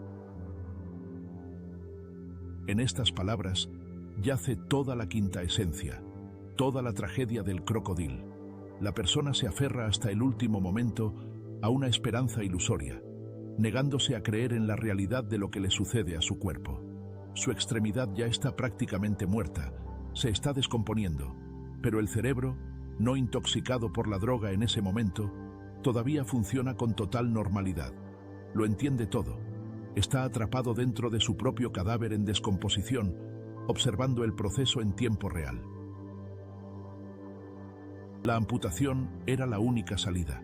En estas palabras yace toda la quinta esencia, toda la tragedia del crocodil. La persona se aferra hasta el último momento a una esperanza ilusoria, negándose a creer en la realidad de lo que le sucede a su cuerpo. Su extremidad ya está prácticamente muerta, se está descomponiendo, pero el cerebro, no intoxicado por la droga en ese momento, todavía funciona con total normalidad. Lo entiende todo. Está atrapado dentro de su propio cadáver en descomposición, observando el proceso en tiempo real. La amputación era la única salida,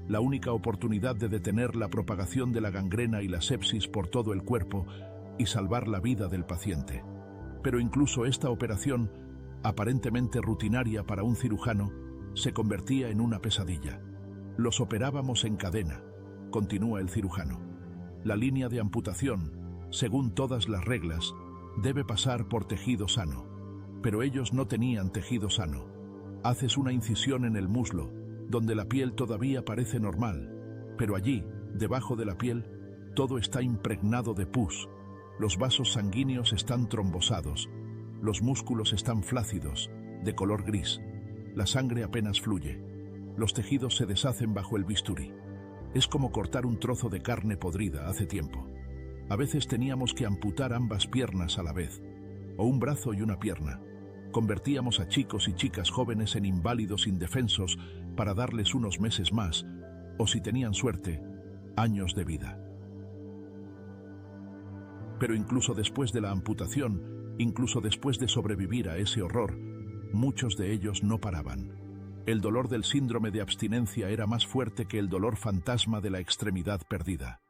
la única oportunidad de detener la propagación de la gangrena y la sepsis por todo el cuerpo y salvar la vida del paciente. Pero incluso esta operación, aparentemente rutinaria para un cirujano, se convertía en una pesadilla. Los operábamos en cadena, continúa el cirujano. La línea de amputación, según todas las reglas, debe pasar por tejido sano. Pero ellos no tenían tejido sano. Haces una incisión en el muslo, donde la piel todavía parece normal, pero allí, debajo de la piel, todo está impregnado de pus. Los vasos sanguíneos están trombosados, los músculos están flácidos, de color gris. La sangre apenas fluye. Los tejidos se deshacen bajo el bisturí. Es como cortar un trozo de carne podrida hace tiempo. A veces teníamos que amputar ambas piernas a la vez, o un brazo y una pierna. Convertíamos a chicos y chicas jóvenes en inválidos indefensos para darles unos meses más, o si tenían suerte, años de vida. Pero incluso después de la amputación, incluso después de sobrevivir a ese horror, muchos de ellos no paraban. El dolor del síndrome de abstinencia era más fuerte que el dolor fantasma de la extremidad perdida.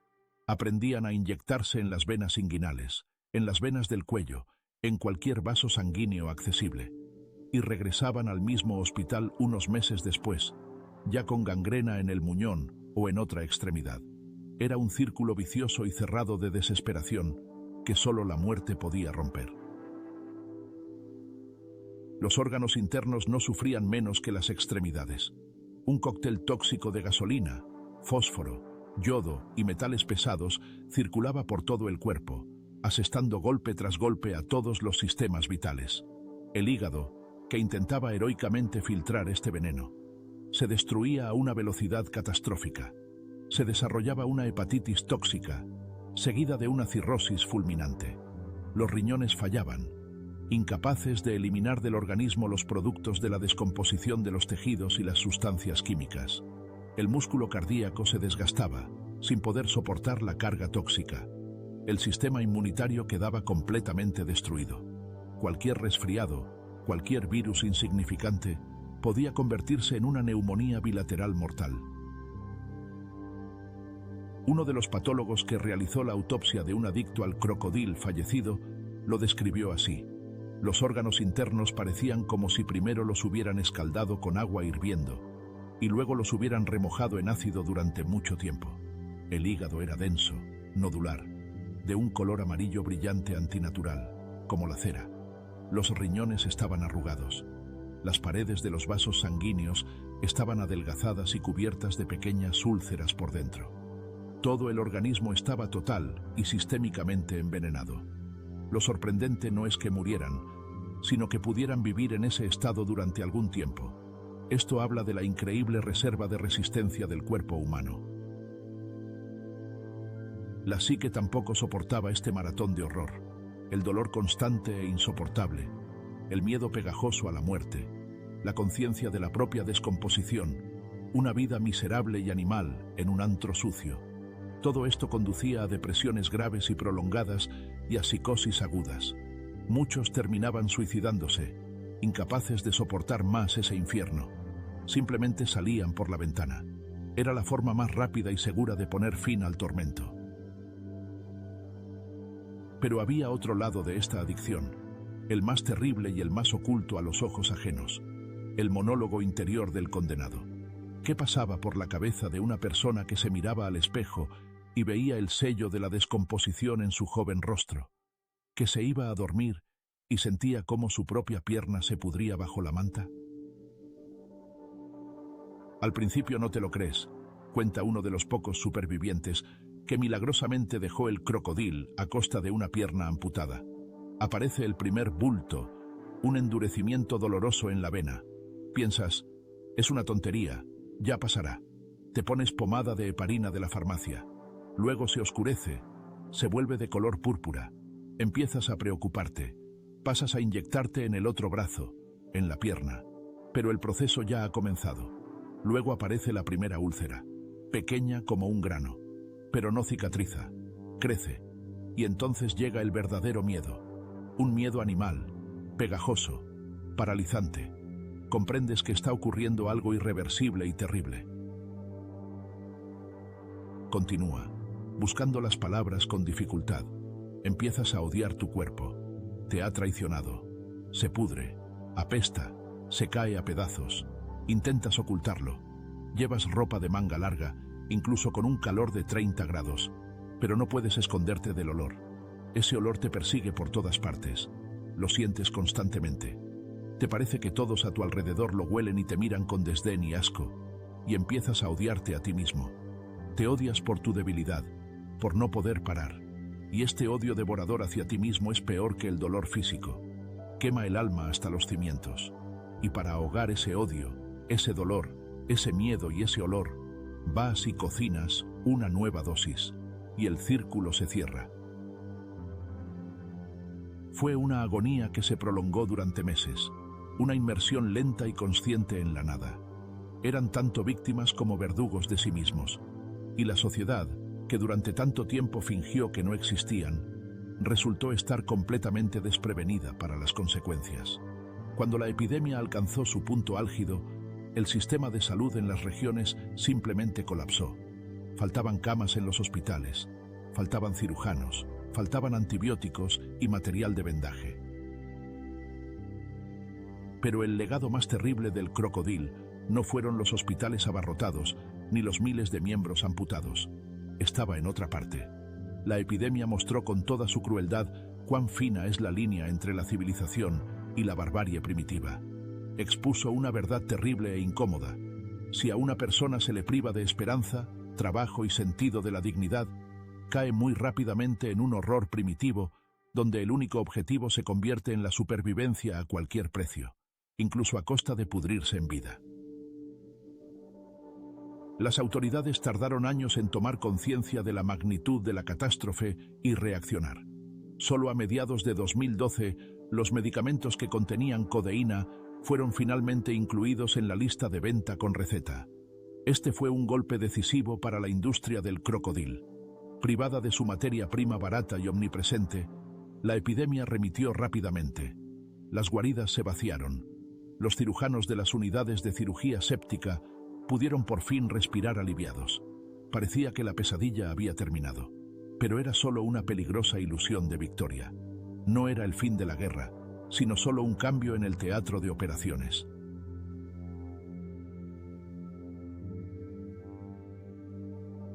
Aprendían a inyectarse en las venas inguinales, en las venas del cuello, en cualquier vaso sanguíneo accesible, y regresaban al mismo hospital unos meses después, ya con gangrena en el muñón o en otra extremidad. Era un círculo vicioso y cerrado de desesperación que solo la muerte podía romper. Los órganos internos no sufrían menos que las extremidades. Un cóctel tóxico de gasolina, fósforo, yodo y metales pesados circulaba por todo el cuerpo, asestando golpe tras golpe a todos los sistemas vitales. El hígado, que intentaba heroicamente filtrar este veneno, se destruía a una velocidad catastrófica. Se desarrollaba una hepatitis tóxica, seguida de una cirrosis fulminante. Los riñones fallaban, incapaces de eliminar del organismo los productos de la descomposición de los tejidos y las sustancias químicas. El músculo cardíaco se desgastaba, sin poder soportar la carga tóxica. El sistema inmunitario quedaba completamente destruido. Cualquier resfriado, cualquier virus insignificante, podía convertirse en una neumonía bilateral mortal. Uno de los patólogos que realizó la autopsia de un adicto al crocodil fallecido lo describió así: los órganos internos parecían como si primero los hubieran escaldado con agua hirviendo y luego los hubieran remojado en ácido durante mucho tiempo. El hígado era denso, nodular, de un color amarillo brillante antinatural, como la cera. Los riñones estaban arrugados. Las paredes de los vasos sanguíneos estaban adelgazadas y cubiertas de pequeñas úlceras por dentro. Todo el organismo estaba total y sistémicamente envenenado. Lo sorprendente no es que murieran, sino que pudieran vivir en ese estado durante algún tiempo. Esto habla de la increíble reserva de resistencia del cuerpo humano. La psique tampoco soportaba este maratón de horror, el dolor constante e insoportable, el miedo pegajoso a la muerte, la conciencia de la propia descomposición, una vida miserable y animal en un antro sucio. Todo esto conducía a depresiones graves y prolongadas y a psicosis agudas. Muchos terminaban suicidándose, incapaces de soportar más ese infierno. Simplemente salían por la ventana. Era la forma más rápida y segura de poner fin al tormento. Pero había otro lado de esta adicción, el más terrible y el más oculto a los ojos ajenos, el monólogo interior del condenado. ¿Qué pasaba por la cabeza de una persona que se miraba al espejo y veía el sello de la descomposición en su joven rostro, que se iba a dormir y sentía cómo su propia pierna se pudría bajo la manta? Al principio no te lo crees, cuenta uno de los pocos supervivientes que milagrosamente dejó el crocodil a costa de una pierna amputada. Aparece el primer bulto, un endurecimiento doloroso en la vena. Piensas, es una tontería, ya pasará. Te pones pomada de heparina de la farmacia. Luego se oscurece, se vuelve de color púrpura. Empiezas a preocuparte. Pasas a inyectarte en el otro brazo, en la pierna. Pero el proceso ya ha comenzado. Luego aparece la primera úlcera, pequeña como un grano, pero no cicatriza, crece. Y entonces llega el verdadero miedo. Un miedo animal, pegajoso, paralizante. Comprendes que está ocurriendo algo irreversible y terrible. Continúa, buscando las palabras con dificultad. Empiezas a odiar tu cuerpo. Te ha traicionado. Se pudre, apesta, se cae a pedazos. Intentas ocultarlo. Llevas ropa de manga larga, incluso con un calor de 30 grados, pero no puedes esconderte del olor. Ese olor te persigue por todas partes. Lo sientes constantemente. Te parece que todos a tu alrededor lo huelen y te miran con desdén y asco, y empiezas a odiarte a ti mismo. Te odias por tu debilidad, por no poder parar, y este odio devorador hacia ti mismo es peor que el dolor físico. Quema el alma hasta los cimientos, y para ahogar ese odio, ese dolor, ese miedo y ese olor, vas y cocinas una nueva dosis, y el círculo se cierra. Fue una agonía que se prolongó durante meses, una inmersión lenta y consciente en la nada. Eran tanto víctimas como verdugos de sí mismos, y la sociedad, que durante tanto tiempo fingió que no existían, resultó estar completamente desprevenida para las consecuencias. Cuando la epidemia alcanzó su punto álgido, el sistema de salud en las regiones simplemente colapsó. Faltaban camas en los hospitales, faltaban cirujanos, faltaban antibióticos y material de vendaje. Pero el legado más terrible del crocodil no fueron los hospitales abarrotados ni los miles de miembros amputados. Estaba en otra parte. La epidemia mostró con toda su crueldad cuán fina es la línea entre la civilización y la barbarie primitiva. Expuso una verdad terrible e incómoda. Si a una persona se le priva de esperanza, trabajo y sentido de la dignidad, cae muy rápidamente en un horror primitivo, donde el único objetivo se convierte en la supervivencia a cualquier precio, incluso a costa de pudrirse en vida. Las autoridades tardaron años en tomar conciencia de la magnitud de la catástrofe y reaccionar. Solo a mediados de 2012, los medicamentos que contenían codeína fueron finalmente incluidos en la lista de venta con receta. Este fue un golpe decisivo para la industria del crocodil. Privada de su materia prima barata y omnipresente, la epidemia remitió rápidamente. Las guaridas se vaciaron. Los cirujanos de las unidades de cirugía séptica pudieron por fin respirar aliviados. Parecía que la pesadilla había terminado, pero era solo una peligrosa ilusión de victoria. No era el fin de la guerra, sino solo un cambio en el teatro de operaciones.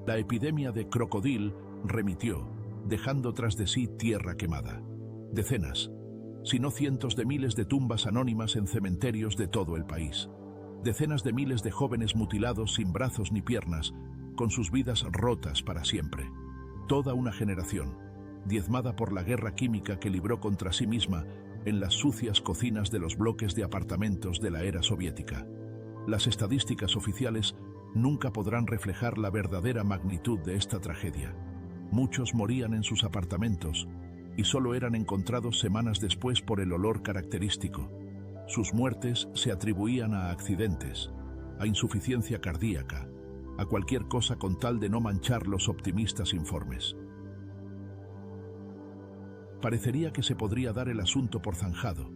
La epidemia de crocodil remitió, dejando tras de sí tierra quemada. Decenas, si no cientos de miles de tumbas anónimas en cementerios de todo el país. Decenas de miles de jóvenes mutilados sin brazos ni piernas, con sus vidas rotas para siempre. Toda una generación, diezmada por la guerra química que libró contra sí misma en las sucias cocinas de los bloques de apartamentos de la era soviética. Las estadísticas oficiales nunca podrán reflejar la verdadera magnitud de esta tragedia. Muchos morían en sus apartamentos y solo eran encontrados semanas después por el olor característico. Sus muertes se atribuían a accidentes, a insuficiencia cardíaca, a cualquier cosa con tal de no manchar los optimistas informes. Parecería que se podría dar el asunto por zanjado.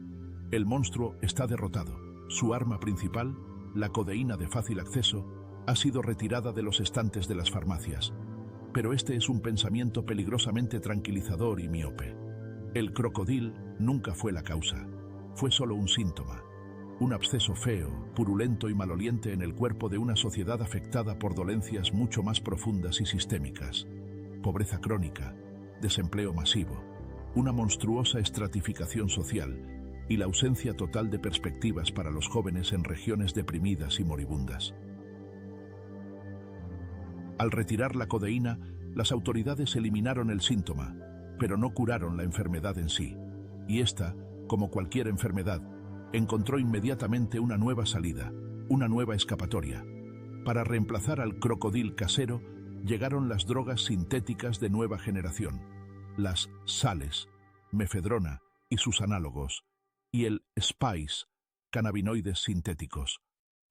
El monstruo está derrotado. Su arma principal, la codeína de fácil acceso, ha sido retirada de los estantes de las farmacias. Pero este es un pensamiento peligrosamente tranquilizador y miope. El crocodil nunca fue la causa. Fue solo un síntoma. Un absceso feo, purulento y maloliente en el cuerpo de una sociedad afectada por dolencias mucho más profundas y sistémicas. Pobreza crónica, desempleo masivo, una monstruosa estratificación social y la ausencia total de perspectivas para los jóvenes en regiones deprimidas y moribundas. Al retirar la codeína, las autoridades eliminaron el síntoma, pero no curaron la enfermedad en sí. Y esta, como cualquier enfermedad, encontró inmediatamente una nueva salida, una nueva escapatoria. Para reemplazar al crocodil casero, llegaron las drogas sintéticas de nueva generación, las sales, mefedrona y sus análogos, y el spice, cannabinoides sintéticos.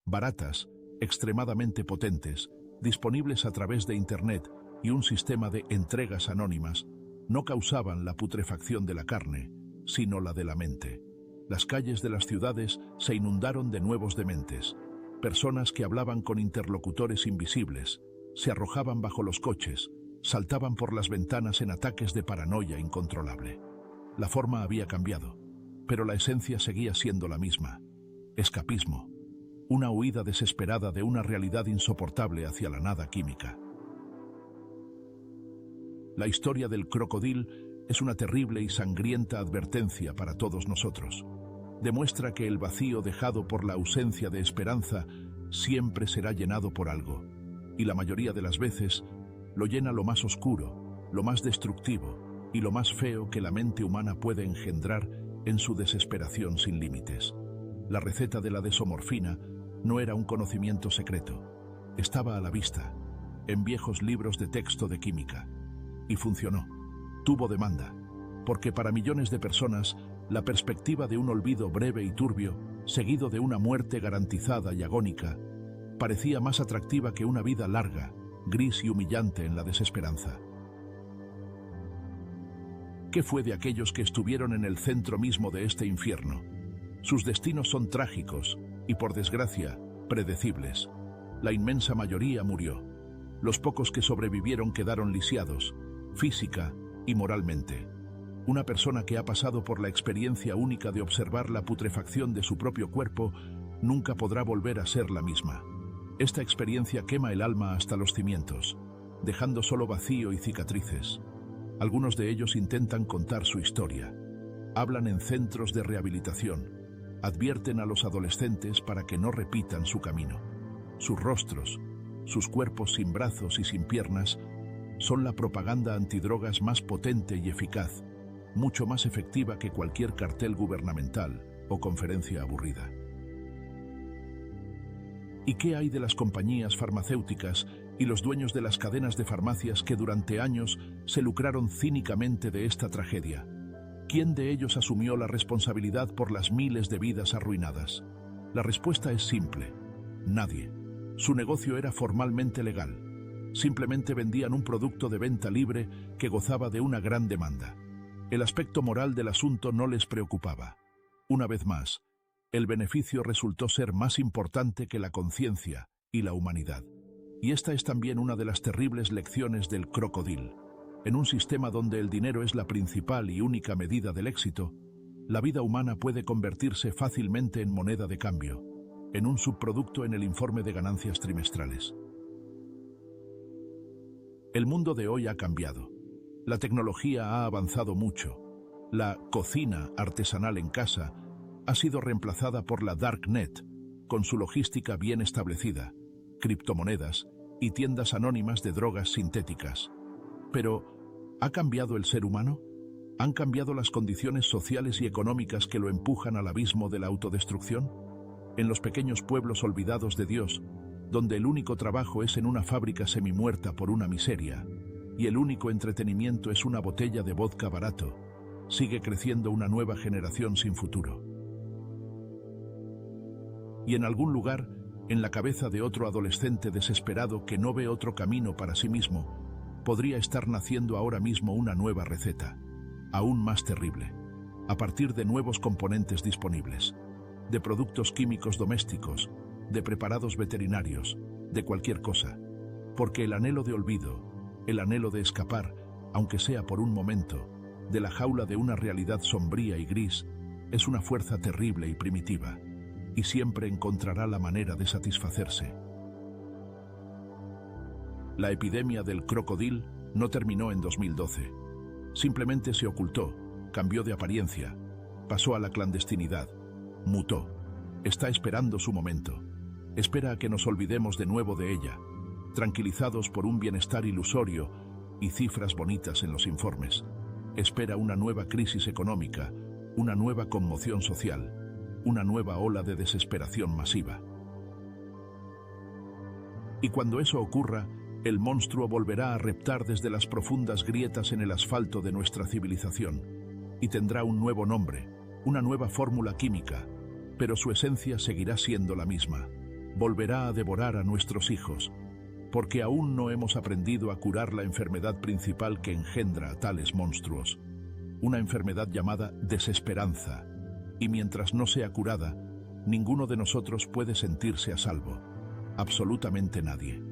Baratas, extremadamente potentes, disponibles a través de Internet y un sistema de entregas anónimas, no causaban la putrefacción de la carne, sino la de la mente. Las calles de las ciudades se inundaron de nuevos dementes, personas que hablaban con interlocutores invisibles, se arrojaban bajo los coches, saltaban por las ventanas en ataques de paranoia incontrolable. La forma había cambiado, pero la esencia seguía siendo la misma. Escapismo. Una huida desesperada de una realidad insoportable hacia la nada química. La historia del crocodil es una terrible y sangrienta advertencia para todos nosotros. Demuestra que el vacío dejado por la ausencia de esperanza siempre será llenado por algo, y la mayoría de las veces lo llena lo más oscuro, lo más destructivo y lo más feo que la mente humana puede engendrar en su desesperación sin límites. La receta de la desomorfina no era un conocimiento secreto, estaba a la vista, en viejos libros de texto de química. Y funcionó. Tuvo demanda, porque para millones de personas, la perspectiva de un olvido breve y turbio, seguido de una muerte garantizada y agónica, parecía más atractiva que una vida larga, gris y humillante en la desesperanza. ¿Qué fue de aquellos que estuvieron en el centro mismo de este infierno? Sus destinos son trágicos y, por desgracia, predecibles. La inmensa mayoría murió. Los pocos que sobrevivieron quedaron lisiados, física y moralmente. Una persona que ha pasado por la experiencia única de observar la putrefacción de su propio cuerpo nunca podrá volver a ser la misma. Esta experiencia quema el alma hasta los cimientos, dejando solo vacío y cicatrices. Algunos de ellos intentan contar su historia. Hablan en centros de rehabilitación. Advierten a los adolescentes para que no repitan su camino. Sus rostros, sus cuerpos sin brazos y sin piernas, son la propaganda antidrogas más potente y eficaz, mucho más efectiva que cualquier cartel gubernamental o conferencia aburrida. ¿Y qué hay de las compañías farmacéuticas y los dueños de las cadenas de farmacias que durante años se lucraron cínicamente de esta tragedia? ¿Quién de ellos asumió la responsabilidad por las miles de vidas arruinadas? La respuesta es simple: nadie. Su negocio era formalmente legal. Simplemente vendían un producto de venta libre que gozaba de una gran demanda. El aspecto moral del asunto no les preocupaba. Una vez más, el beneficio resultó ser más importante que la conciencia y la humanidad. Y esta es también una de las terribles lecciones del crocodil. En un sistema donde el dinero es la principal y única medida del éxito, la vida humana puede convertirse fácilmente en moneda de cambio, en un subproducto en el informe de ganancias trimestrales. El mundo de hoy ha cambiado. La tecnología ha avanzado mucho. La cocina artesanal en casa ha sido reemplazada por la Darknet, con su logística bien establecida, criptomonedas y tiendas anónimas de drogas sintéticas. Pero, ¿ha cambiado el ser humano? ¿Han cambiado las condiciones sociales y económicas que lo empujan al abismo de la autodestrucción? En los pequeños pueblos olvidados de Dios, donde el único trabajo es en una fábrica semimuerta por una miseria, y el único entretenimiento es una botella de vodka barato, sigue creciendo una nueva generación sin futuro. Y en algún lugar, en la cabeza de otro adolescente desesperado que no ve otro camino para sí mismo, podría estar naciendo ahora mismo una nueva receta, aún más terrible, a partir de nuevos componentes disponibles, de productos químicos domésticos, de preparados veterinarios, de cualquier cosa, porque el anhelo de olvido, el anhelo de escapar, aunque sea por un momento, de la jaula de una realidad sombría y gris, es una fuerza terrible y primitiva, y siempre encontrará la manera de satisfacerse. La epidemia del crocodil no terminó en 2012. Simplemente se ocultó, cambió de apariencia, pasó a la clandestinidad, mutó. Está esperando su momento. Espera a que nos olvidemos de nuevo de ella, tranquilizados por un bienestar ilusorio y cifras bonitas en los informes. Espera una nueva crisis económica, una nueva conmoción social, una nueva ola de desesperación masiva. Y cuando eso ocurra, el monstruo volverá a reptar desde las profundas grietas en el asfalto de nuestra civilización, y tendrá un nuevo nombre, una nueva fórmula química, pero su esencia seguirá siendo la misma. Volverá a devorar a nuestros hijos, porque aún no hemos aprendido a curar la enfermedad principal que engendra a tales monstruos, una enfermedad llamada desesperanza, y mientras no sea curada, ninguno de nosotros puede sentirse a salvo, absolutamente nadie.